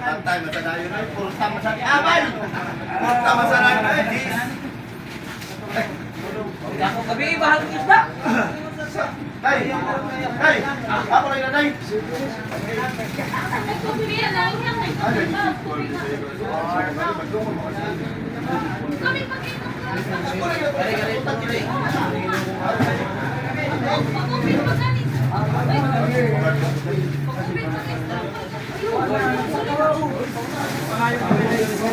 Pantay, masadayo na. Puro tama sa abay. Puro tama sa nanay. Ako gabi, bahal ng isda. Tay! Tay! Ako lang na, Tay!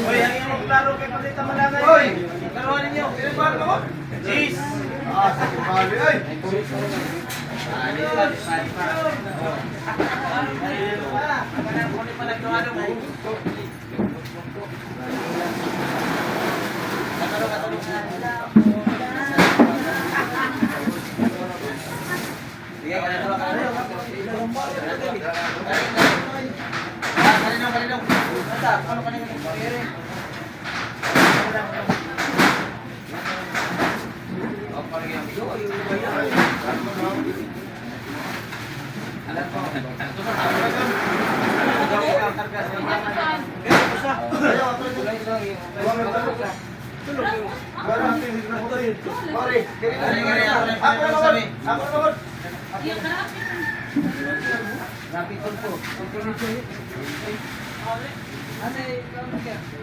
Hoy, ang iyong klaro kay Pagdita Malangay. Hoy! Karuhan ninyo. Pinagbahan mo? Cheese. Sige, bali, ay!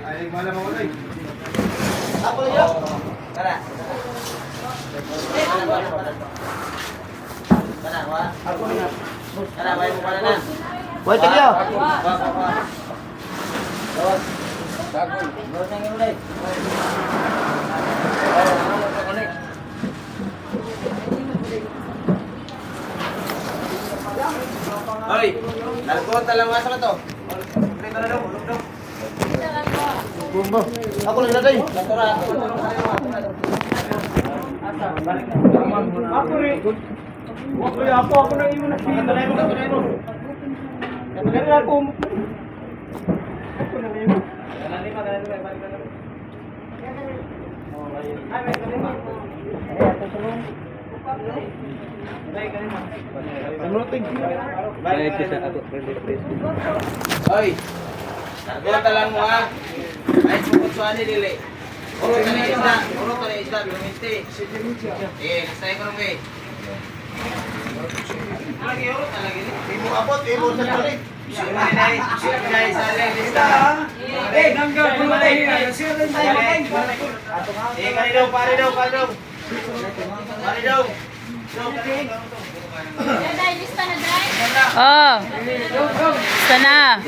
Ay, wala mo ulit. Ako lang. Tara. Ako lang. Tara, bayo mo pala na. Wait, tayo. Hoy, nalagpuan talang masa na to. Prito na daw, ulog daw. Bumbo. Ako lang na, Tay. Tara, Ako rin. Ako na iwan na siya. Tunay mo. Kaya ako. Ako na iwan. Kanan lima, balik ka na. Ay, may kalima. Balik ka lima. Balik ka sa ako. Hoy, nalagpuan talang mo ha. Ay, sukot suani dili. Urot ka na isda, biluminti. Nastay ko nung eh. Lagi urot na lagi ni. Ibu abot, ibu sa tulik. Sinay saling lista. Nanggal ko na tayo. Siya rin tayo. Pare daw. Pare daw. Day, lista na, Day. Oh, sana.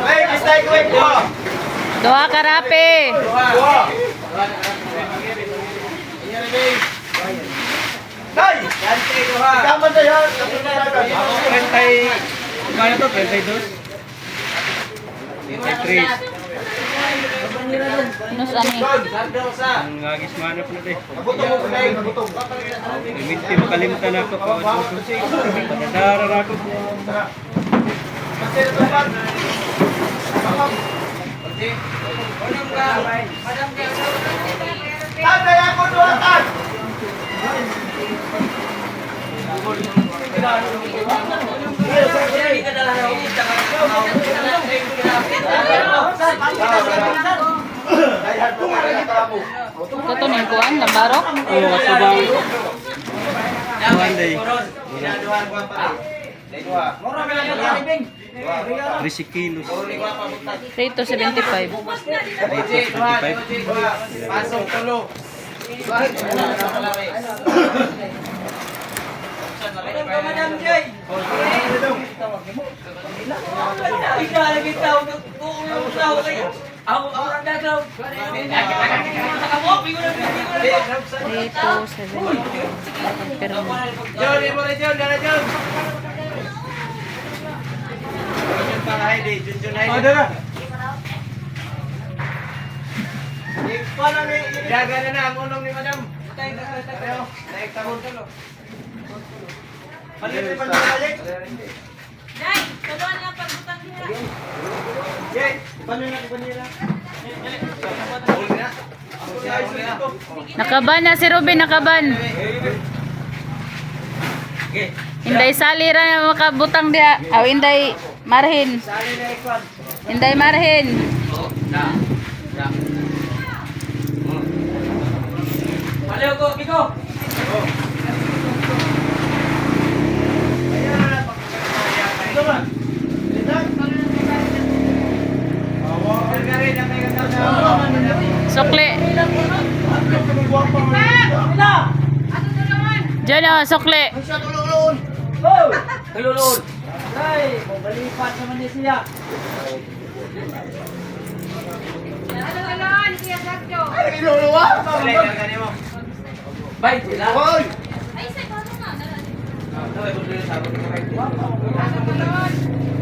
Ay, mistake ko ito. Doha karape. Tay! Dante, duha. Kaman na yan. Kaya to, 22. Nus ani. Sardo sa. Ang agis manap na tayo. Nabutong mo, Tay. Nabutong. Limiti makalimutan ako. Padadara ako. Kasi ito ba? Tatay ako duwatan! Ito ning kuan lambarok. Oo, kasabaw. One day. Mura ka lang yung libing. 30 kilos. Rito 75. Pasok tulo. Madam Joy. Rito 75. Pero John, mo na John, dala John. John para Heidi, John Heidi. dara. Jaga na na ang unong ni Madam. Tayo, tayo tabon tulo. Palit pa niya, Tay. Day, kaluan nga pagbutang niya. Jay, paano na ko nila? nakaban na si Ruben, nakaban. Okay. Inday sali ra makabutang dia. Aw inday marhin. Sali na ikwan. Inday marhin. Oh, na. Na. Paliw ko, Biko. Oh. Ito ba? Sukli. Diyan oh, sukli. Siya tulungan. Oh! Kalulun! Ay, mabalipat naman niya siya. Alon, Kuya Sergio. Ay, inuluwa. Dali, kargani mo. Bay, sila. Hoy. Ay, sa paano nga? Dali, dali, sabot ko kayo.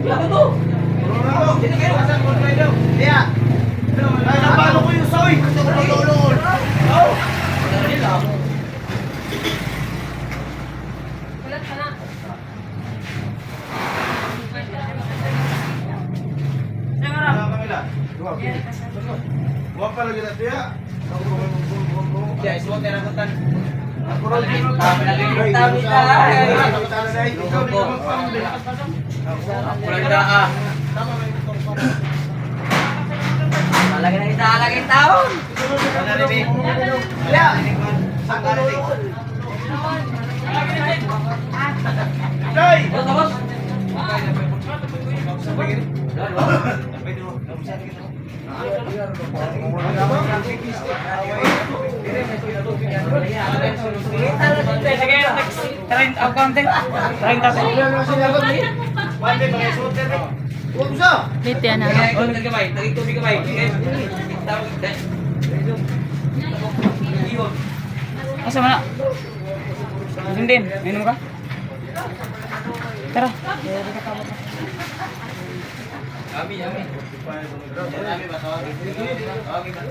Wala ko to! Tulungan. Dito kayo, asan mo kayo daw? Iya. Ay, napalo ko yung soy. Gusto ko tulungan. Oh! Wala ka na. Wala Camila. Huwag pala kita tiya. Ya, isuot na rakutan. Pulang daa. Malaki na kita, lagi taon! Sana rin eh. Iya. Saka rin eh. Day. Boss, boss! Sige, next. 30 ang konti. 30. Huwag mo siya. Dito yan Kaya ah. ikaw nagkamay, nagitubig kamay. Tawag, iyon. Asa mo na? Hindi, minum ka? Tara. Kami, kami. Kami ba? Tawagin ba?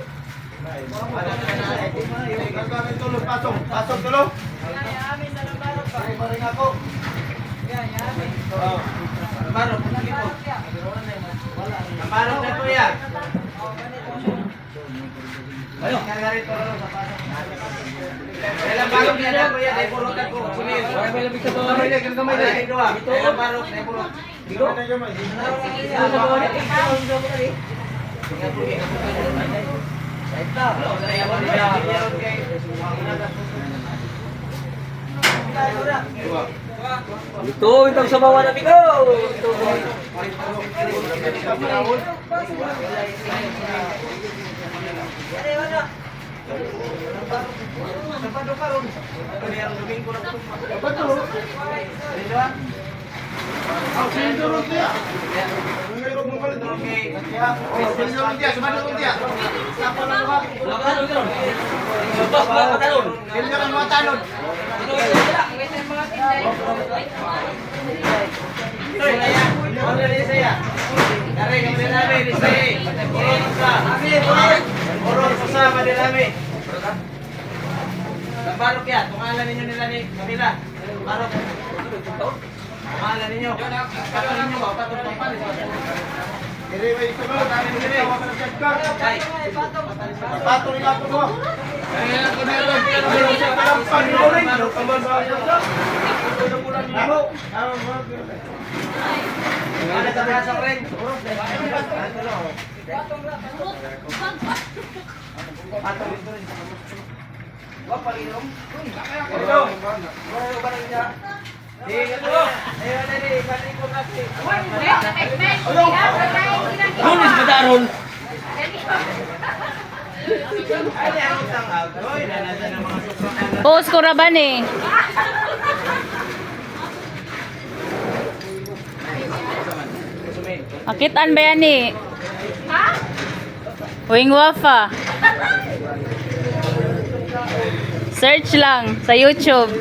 Pasok. Pasok tulong. Maring ako. Amaro, lipot. Amaro na po yan. Ayo, kaya rin po sa pasok. Kailan barok niya na po yan, ay purutan po. Sumil. Kamay na, kamay na. Kailan barok, ay purot. Dito? Ito, itong sabawan na bigo! Ito, Barok yan, tungalan ninyo nila ni Camila. Barok. Tungalan ninyo. Patong ninyo ba? Patong pang palis. Ay. Patong nga po mo. Ano sa pasok rin? Lunis ba daron? Post ko ra ba ni? Akitan ba yan ni? Ha? Wing Wafa. Search lang sa YouTube.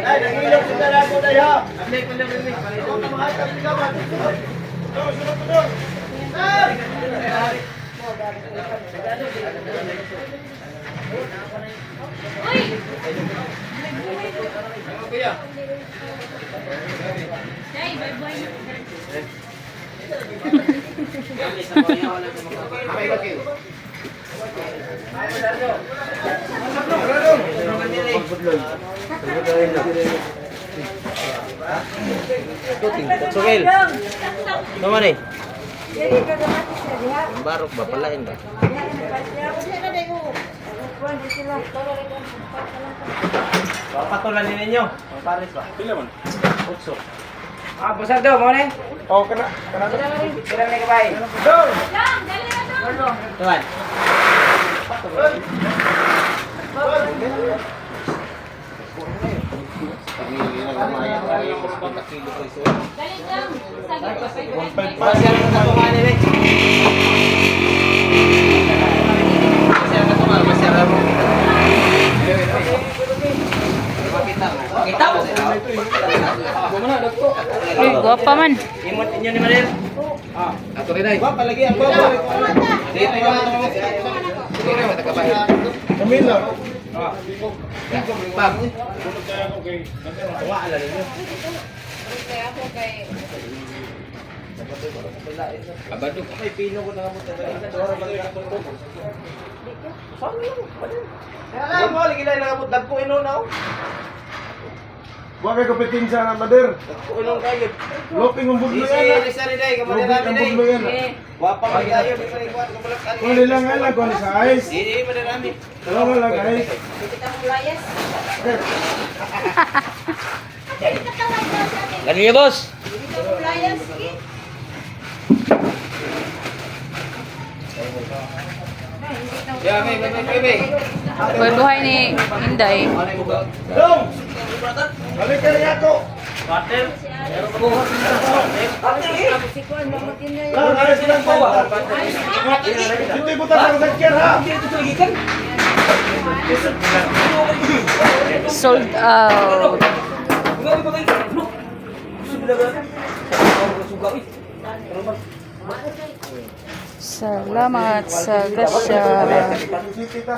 Ay, nag-ilog sa dalago na yun. Ablik, ablik, ablik. Ikaw na mga kapigawan. Sunod. Ay! Uy! Ano kuya? Day, bye-bye. Okay, okay. Sugil. Naman eh. Barok ba palain ba? Patulan din ninyo. Paris ba? Pila man? Utso. Ah, besar daw mo ni. Oh, kena. Kira ni kabay. Dong! Lang, dali na doon. Tuan. Dali lang. Sige. Pasal ka tuman ni Lex. Pasal ka tuman, pasal ka mo. Kita mo. Gumana dagko. Uy, guwapa man. Imot inyo ni Manel. Ah, ato rin ay. Wa palagi ang babo. Dito yung mga sige na mata kabay. Camila. Ah. Pag. Wa ala ninyo. Abado ko kay pino ko na mo tayo. Dora ba ka ko? Sorry. Kaya mo lagi lang nabot dagko inunaw. Wa kay kapitin sa na mader. Dagko inong kayo. Loping ang budlo Isi yan. ni sari day Loping kamadami ang day. budlo yan. Wa pa man kayo di pa ikuan ko balak ani. Kung nilang nga lang, kung sa ice. Di madami. Dalawa lang guys. Ganun niya boss. Ya, may. Uy, buhay ni Inday. Dong! Balik ka rin ako. Lang, ayos lang po. Dito yung butas ang sakyan ha. Sold out. Salamat sa gasya. Kita.